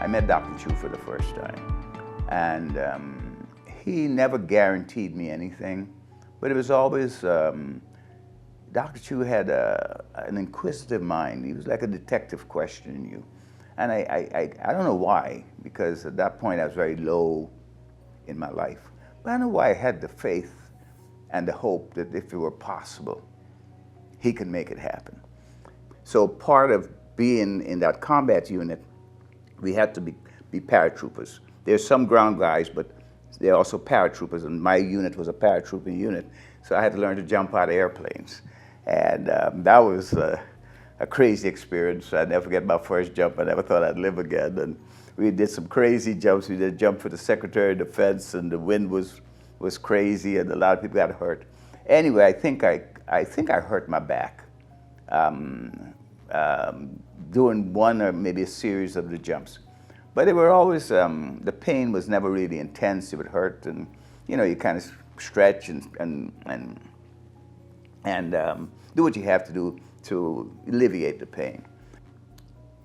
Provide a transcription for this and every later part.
I met Dr. Choo for the first time. And he never guaranteed me anything, but it was always, Dr. Choo had an inquisitive mind. He was like a detective questioning you. And I don't know why, because at that point I was very low in my life. But I don't know why I had the faith and the hope that if it were possible, he could make it happen. So part of being in that combat unit, we had to be paratroopers. There's some ground guys, but they're also paratroopers, and my unit was a paratrooper unit. So I had to learn to jump out of airplanes. And that was a crazy experience. I never forget my first jump. I never thought I'd live again. And we did some crazy jumps. We did a jump for the Secretary of Defense, and the wind was crazy, and a lot of people got hurt. Anyway, I think I hurt my back doing one or maybe a series of the jumps. But they were always, the pain was never really intense. It would hurt, and you kind of stretch and do what you have to do to alleviate the pain.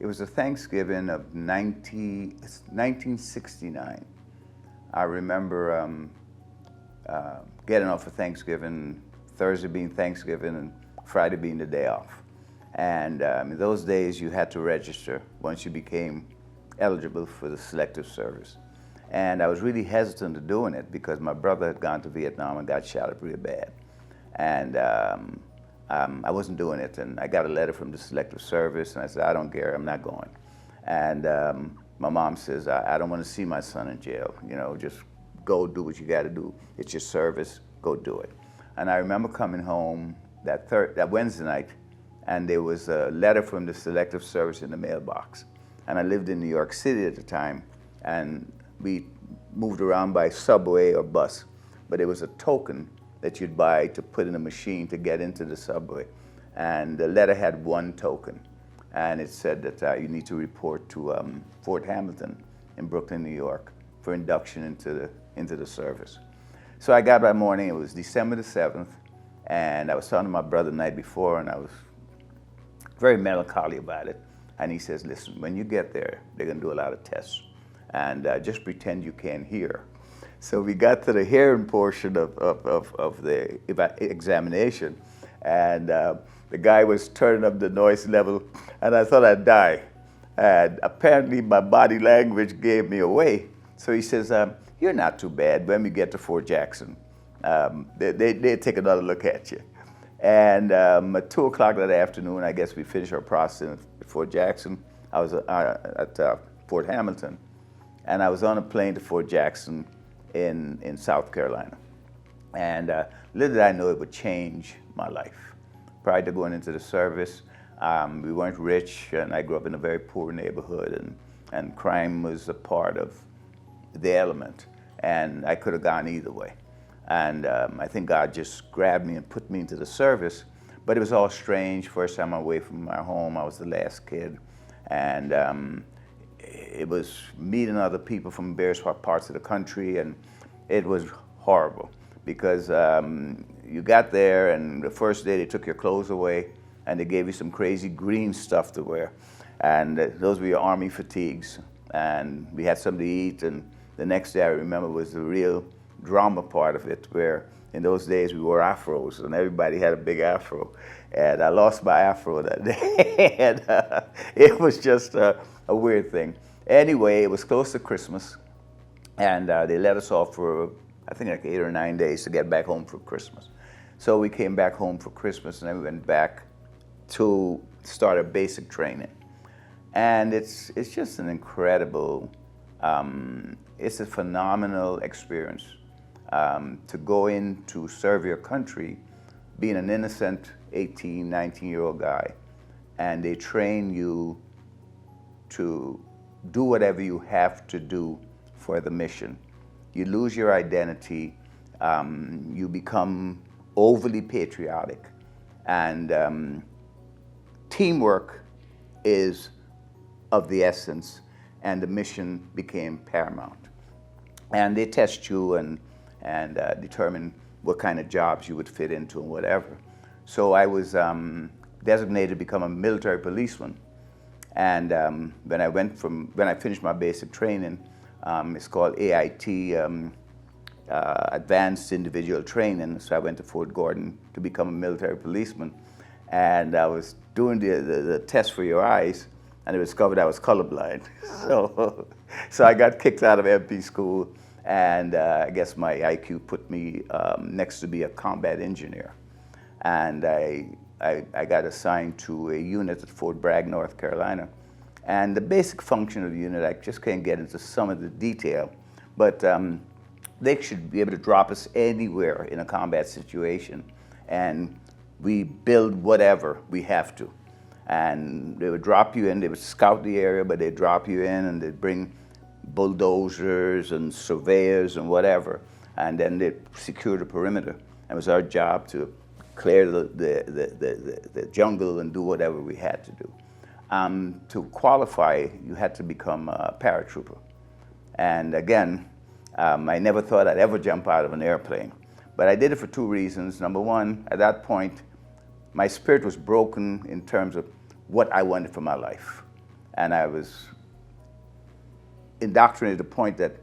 It was the Thanksgiving of 1969. I remember getting off for Thanksgiving, Thursday being Thanksgiving and Friday being the day off. And in those days you had to register once you became eligible for the selective service. And I was really hesitant to doing it because my brother had gone to Vietnam and got shot up really bad. And I wasn't doing it, and I got a letter from the selective service, and I said, I don't care, I'm not going. And my mom says, I don't want to see my son in jail, just go do what you got to do. It's your service, go do it. And I remember coming home that Wednesday night, and there was a letter from the selective service in the mailbox. And I lived in New York City at the time, and we moved around by subway or bus, but it was a token that you'd buy to put in a machine to get into the subway. And the letter had one token, and it said that you need to report to Fort Hamilton in Brooklyn, New York, for induction into the service. So I got that morning. It was December the 7th, and I was talking to my brother the night before, and I was very melancholy about it. And he says, listen, when you get there, they're going to do a lot of tests, and just pretend you can't hear. So we got to the hearing portion of the examination, and the guy was turning up the noise level, and I thought I'd die. And apparently my body language gave me away. So he says, you're not too bad. When we get to Fort Jackson, they take another look at you. And at 2 o'clock that afternoon, I guess we finished our process at Fort Jackson. I was at Fort Hamilton, and I was on a plane to Fort Jackson in South Carolina. And little did I know it would change my life. Prior to going into the service, we weren't rich, and I grew up in a very poor neighborhood, and crime was a part of the element, and I could have gone either way. And I think God just grabbed me and put me into the service, but it was all strange. First time away from my home, I was the last kid, and it was meeting other people from various parts of the country, and it was horrible because you got there, and the first day they took your clothes away, and they gave you some crazy green stuff to wear, and those were your army fatigues, and we had something to eat, and the next day I remember was the real drama part of it, where in those days we wore afros, and everybody had a big afro, and I lost my afro that day, and it was just a weird thing. Anyway, it was close to Christmas, and they let us off for, I think, like 8 or 9 days to get back home for Christmas. So we came back home for Christmas, and then we went back to start our basic training. And it's just an incredible, it's a phenomenal experience to go in to serve your country, being an innocent 18, 19-year-old guy, and they train you to do whatever you have to do for the mission. You lose your identity, you become overly patriotic, and teamwork is of the essence, and the mission became paramount. And they test you and determine what kind of jobs you would fit into and whatever. So I was designated to become a military policeman. And when I finished my basic training, it's called AIT, Advanced Individual Training. So I went to Fort Gordon to become a military policeman. And I was doing the test for your eyes, and it was discovered I was colorblind. So I got kicked out of MP school, and I guess my IQ put me next to be a combat engineer. And I got assigned to a unit at Fort Bragg, North Carolina. And the basic function of the unit, I just can't get into some of the detail, but they should be able to drop us anywhere in a combat situation, and we build whatever we have to. And they would drop you in, they would scout the area, but they'd drop you in and they'd bring bulldozers and surveyors and whatever, and then they'd secure the perimeter. It was our job to clear the jungle and do whatever we had to do. To qualify, you had to become a paratrooper. And again, I never thought I'd ever jump out of an airplane. But I did it for two reasons. Number one, at that point, my spirit was broken in terms of what I wanted for my life. And I was indoctrinated to the point that,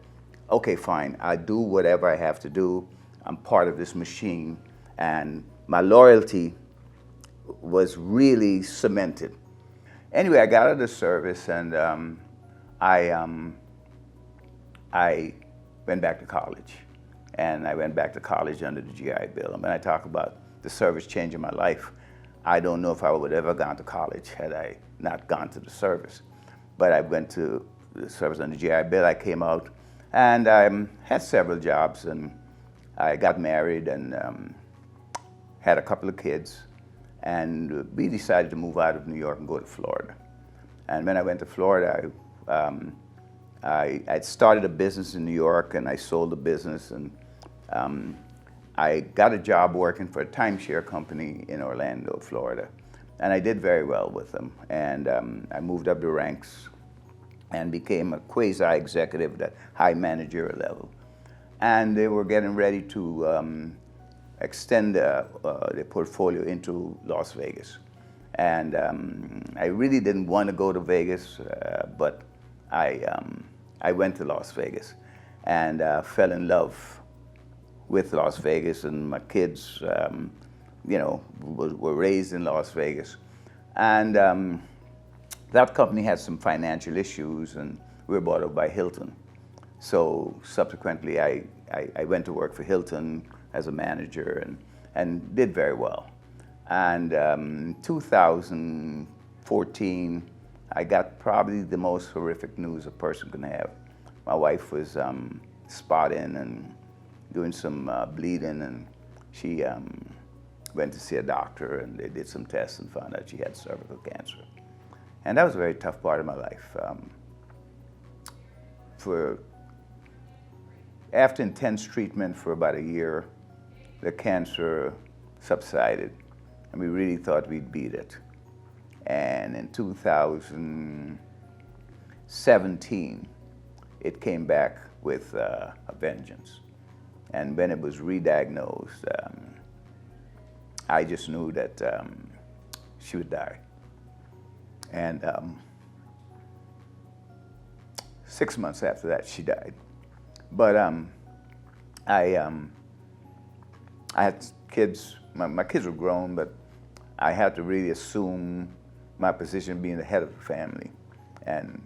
okay, fine, I do whatever I have to do. I'm part of this machine. And my loyalty was really cemented. Anyway, I got out of the service, and I went back to college. And I went back to college under the GI Bill. And when I talk about the service changing my life, I don't know if I would have ever gone to college had I not gone to the service. But I went to the service under the GI Bill. I came out, and I had several jobs, and I got married and had a couple of kids. And we decided to move out of New York and go to Florida. And when I went to Florida, I started a business in New York, and I sold the business, and I got a job working for a timeshare company in Orlando, Florida. And I did very well with them. And I moved up the ranks and became a quasi-executive at high managerial level. And they were getting ready to extend their portfolio into Las Vegas. And I really didn't want to go to Vegas, but I went to Las Vegas and fell in love with Las Vegas, and my kids, were raised in Las Vegas. And that company had some financial issues, and we were bought out by Hilton. So subsequently, I went to work for Hilton as a manager and did very well. And 2014, I got probably the most horrific news a person can have. My wife was spotting and doing some bleeding, and she went to see a doctor, and they did some tests and found out she had cervical cancer. And that was a very tough part of my life. After intense treatment for about a year, the cancer subsided, and we really thought we'd beat it. And in 2017, it came back with a vengeance. And when it was re-diagnosed, I just knew that she would die. And 6 months after that, she died. But I had kids. My kids were grown, but I had to really assume my position being the head of the family. And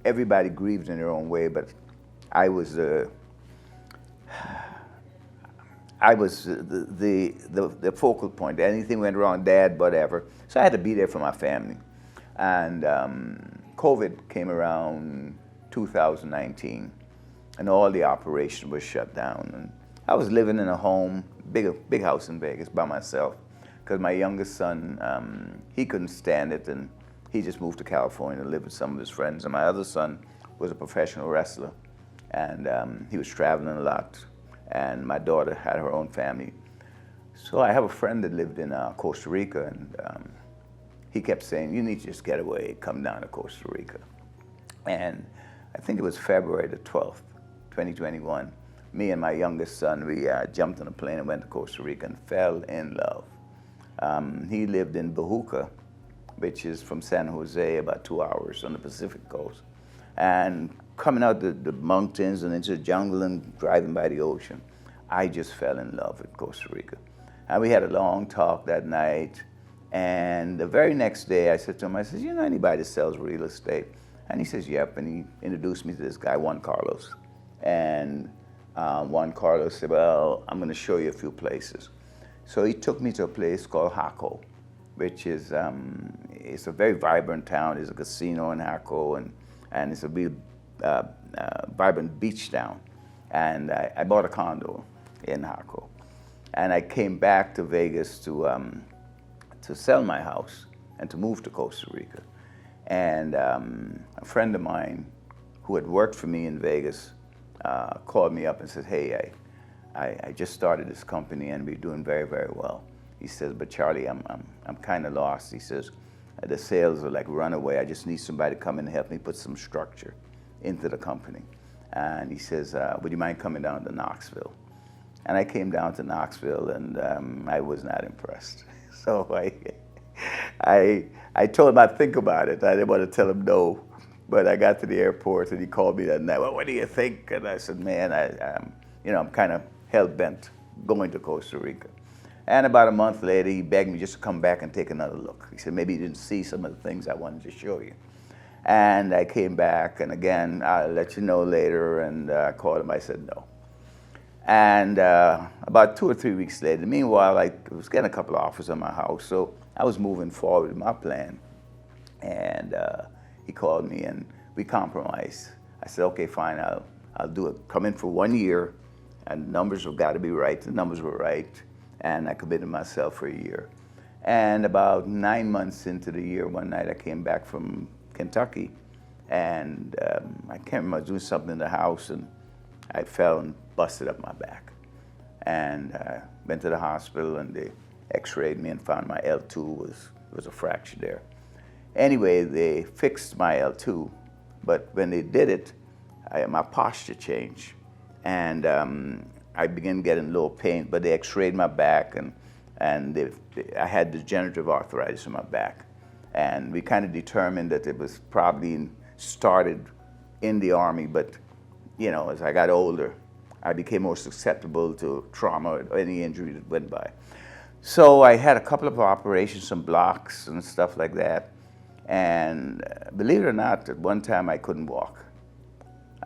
everybody grieved in their own way, but I was the focal point. Anything went wrong, Dad, whatever. So I had to be there for my family. And COVID came around 2019, and all the operation was shut down. And I was living in a home, big house in Vegas by myself, because my youngest son, he couldn't stand it, and he just moved to California to live with some of his friends. And my other son was a professional wrestler, and he was traveling a lot. And my daughter had her own family. So I have a friend that lived in Costa Rica, and he kept saying, "You need to just get away, come down to Costa Rica." And I think it was February the 12th, 2021. Me and my youngest son, we jumped on a plane and went to Costa Rica and fell in love. He lived in Bajuca, which is from San Jose, about 2 hours on the Pacific coast. And coming out the mountains and into the jungle and driving by the ocean, I just fell in love with Costa Rica. And we had a long talk that night. And the very next day, I said to him, I said, you know anybody that sells real estate? And he says, yep. And he introduced me to this guy, Juan Carlos. And Juan Carlos said, well, I'm going to show you a few places. So he took me to a place called Jaco, which is it's a very vibrant town. There's a casino in Jaco, and it's a real vibrant beach town. And I bought a condo in Jaco. And I came back to Vegas to sell my house and to move to Costa Rica. And a friend of mine who had worked for me in Vegas called me up and said, hey, I just started this company and we're doing very, very well. He says, but Charlie, I'm kind of lost. He says, the sales are like runaway. I just need somebody to come in and help me put some structure into the company. And he says, would you mind coming down to Knoxville? And I came down to Knoxville, and I was not impressed. So I told him I'd think about it. I didn't want to tell him no, but I got to the airport, and he called me that night. Well, what do you think? And I said, man, I'm kind of hell-bent going to Costa Rica. And about a month later, he begged me just to come back and take another look. He said, maybe you didn't see some of the things I wanted to show you. And I came back, and again, I'll let you know later, and I called him. I said no. And about 2 or 3 weeks later, meanwhile, I was getting a couple of offers on my house, so I was moving forward with my plan. And he called me, and we compromised. I said, okay, fine, I'll do it. Come in for 1 year, and the numbers have got to be right. The numbers were right, and I committed myself for a year. And about 9 months into the year, one night I came back from Kentucky, and I can't remember, I was doing something in the house, and I fell and busted up my back. And went to the hospital, and they x-rayed me and found my L2 was a fracture there. Anyway, they fixed my L2, but when they did it, my posture changed. And I began getting a little pain, but they x-rayed my back, and I had degenerative arthritis in my back. And we kind of determined that it was probably started in the Army, but you know, as I got older, I became more susceptible to trauma or any injury that went by. So I had a couple of operations, some blocks and stuff like that. And believe it or not, at one time I couldn't walk.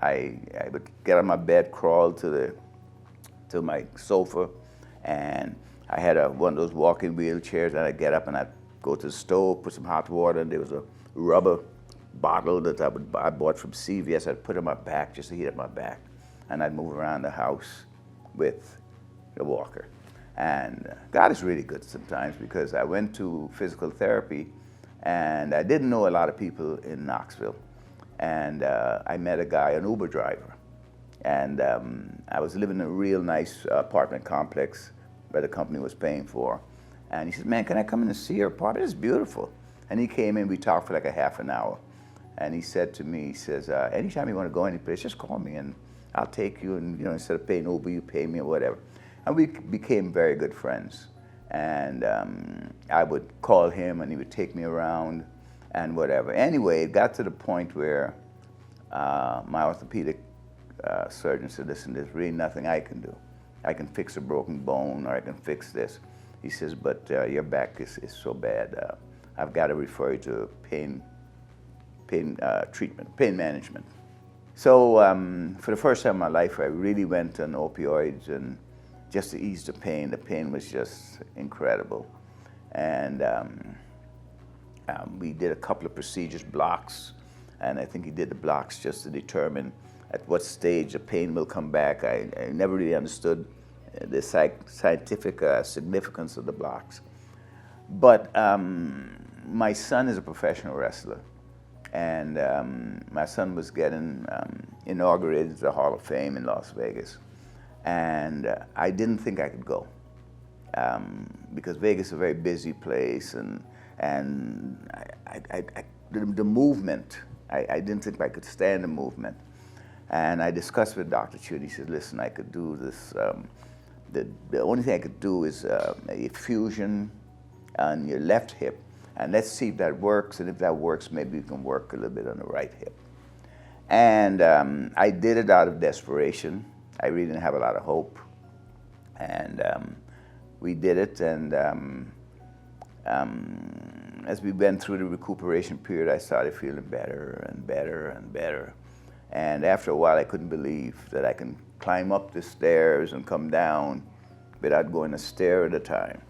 I would get on my bed, crawl to my sofa, and I had one of those walking wheelchairs, and I'd get up and I'd go to the stove, put some hot water, and there was a rubber bottle that I bought from CVS. I'd put on my back just to heat up my back, and I'd move around the house with the walker. And God is really good sometimes, because I went to physical therapy, and I didn't know a lot of people in Knoxville. And I met a guy, an Uber driver, and I was living in a real nice apartment complex where the company was paying for. And he said, man, can I come in and see your apartment? It's beautiful. And he came in, we talked for like a half an hour. And he said to me, he says, anytime you want to go any place, just call me and I'll take you, and instead of paying Uber, you pay me or whatever. And we became very good friends. And I would call him and he would take me around and whatever. Anyway, it got to the point where my orthopedic surgeon said, listen, there's really nothing I can do. I can fix a broken bone, or I can fix this. He says, but your back is so bad. I've got to refer you to pain treatment, pain management. So for the first time in my life, I really went on opioids, and just to ease the pain. The pain was just incredible. And we did a couple of procedures, blocks, and I think he did the blocks just to determine at what stage the pain will come back. I never really understood the scientific significance of the blocks. But my son is a professional wrestler, and my son was getting inaugurated to the Hall of Fame in Las Vegas. And I didn't think I could go, because Vegas is a very busy place, and the movement, I didn't think I could stand the movement. And I discussed with Dr. Choo, and he said, listen, I could do this, the only thing I could do is a fusion on your left hip, And let's see if that works, and if that works, maybe we can work a little bit on the right hip. And I did it out of desperation. I really didn't have a lot of hope. And we did it, and as we went through the recuperation period, I started feeling better and better and better. And after a while, I couldn't believe that I can climb up the stairs and come down without going a stair at a time.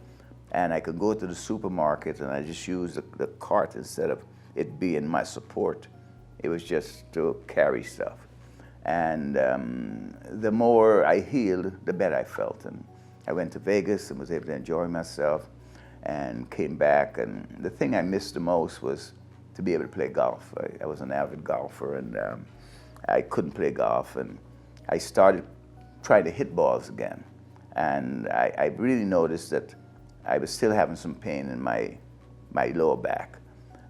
And I could go to the supermarket and I just use the cart instead of it being my support. It was just to carry stuff. And the more I healed, the better I felt. And I went to Vegas and was able to enjoy myself and came back. And the thing I missed the most was to be able to play golf. I was an avid golfer, and I couldn't play golf. And I started trying to hit balls again. And I really noticed that I was still having some pain in my lower back.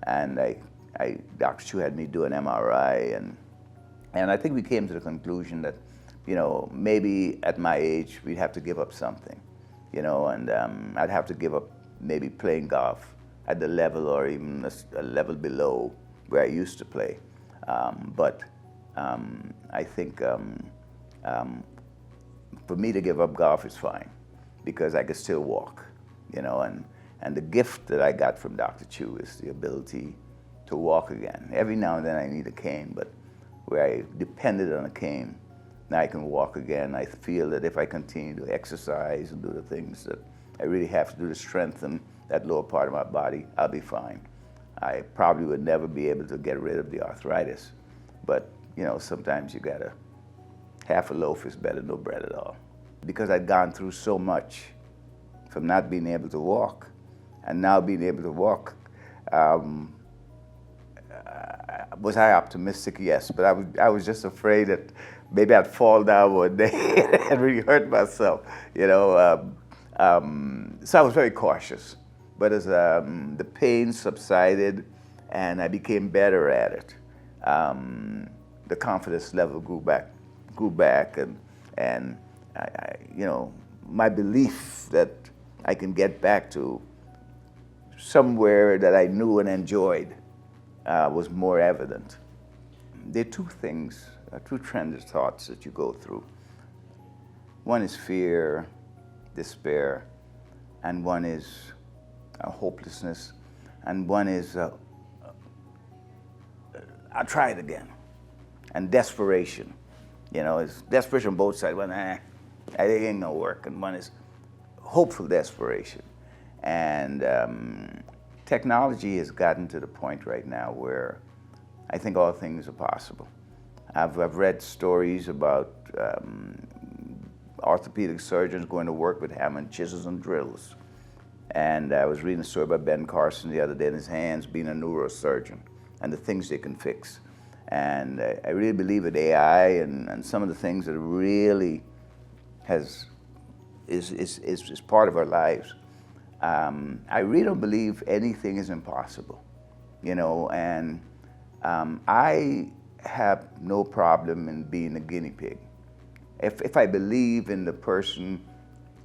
And Dr. Choo had me do an MRI, and I think we came to the conclusion that, you know, maybe at my age we'd have to give up something, you know, and I'd have to give up maybe playing golf at the level or even a level below where I used to play. But I think for me to give up golf is fine, because I could still walk, you know, and the gift that I got from Dr. Choo is the ability to walk again. Every now and then I need a cane, but where I depended on a cane, now I can walk again. I feel that if I continue to exercise and do the things that I really have to do to strengthen that lower part of my body, I'll be fine. I probably would never be able to get rid of the arthritis, but you know, sometimes you gotta, half a loaf is better than no bread at all. Because I'd gone through so much from not being able to walk and now being able to walk, was I optimistic? Yes, but I was just afraid that maybe I'd fall down one day and really hurt myself, you know. So I was very cautious. But as the pain subsided and I became better at it, the confidence level grew back, and I, you know, my belief that I can get back to somewhere that I knew and enjoyed was more evident. There are two things, two trends of thoughts that you go through. One is fear, despair, and one is hopelessness, and one is I'll try it again, and desperation. You know, it's desperation on both sides. One, it ain't gonna work, and one is hopeful desperation. And technology has gotten to the point right now where I think all things are possible. I've read stories about orthopedic surgeons going to work with hammer and chisels and drills. And I was reading a story about Ben Carson the other day, in his hands being a neurosurgeon and the things they can fix. And I really believe that AI and some of the things that really is part of our lives. I really don't believe anything is impossible, you know, and I have no problem in being a guinea pig. If I believe in the person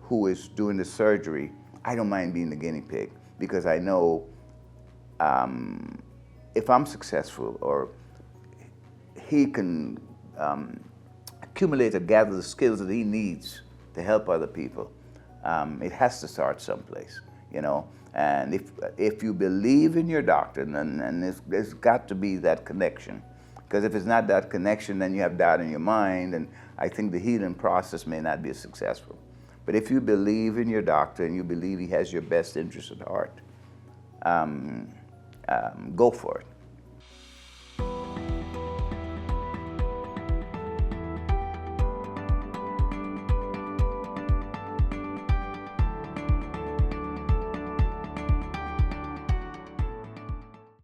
who is doing the surgery, I don't mind being the guinea pig, because I know if I'm successful, or he can accumulate or gather the skills that he needs to help other people, it has to start someplace, you know. And if you believe in your doctor, and there's got to be that connection, because if it's not that connection, then you have doubt in your mind, and I think the healing process may not be as successful. But if you believe in your doctor and you believe he has your best interest at heart, go for it.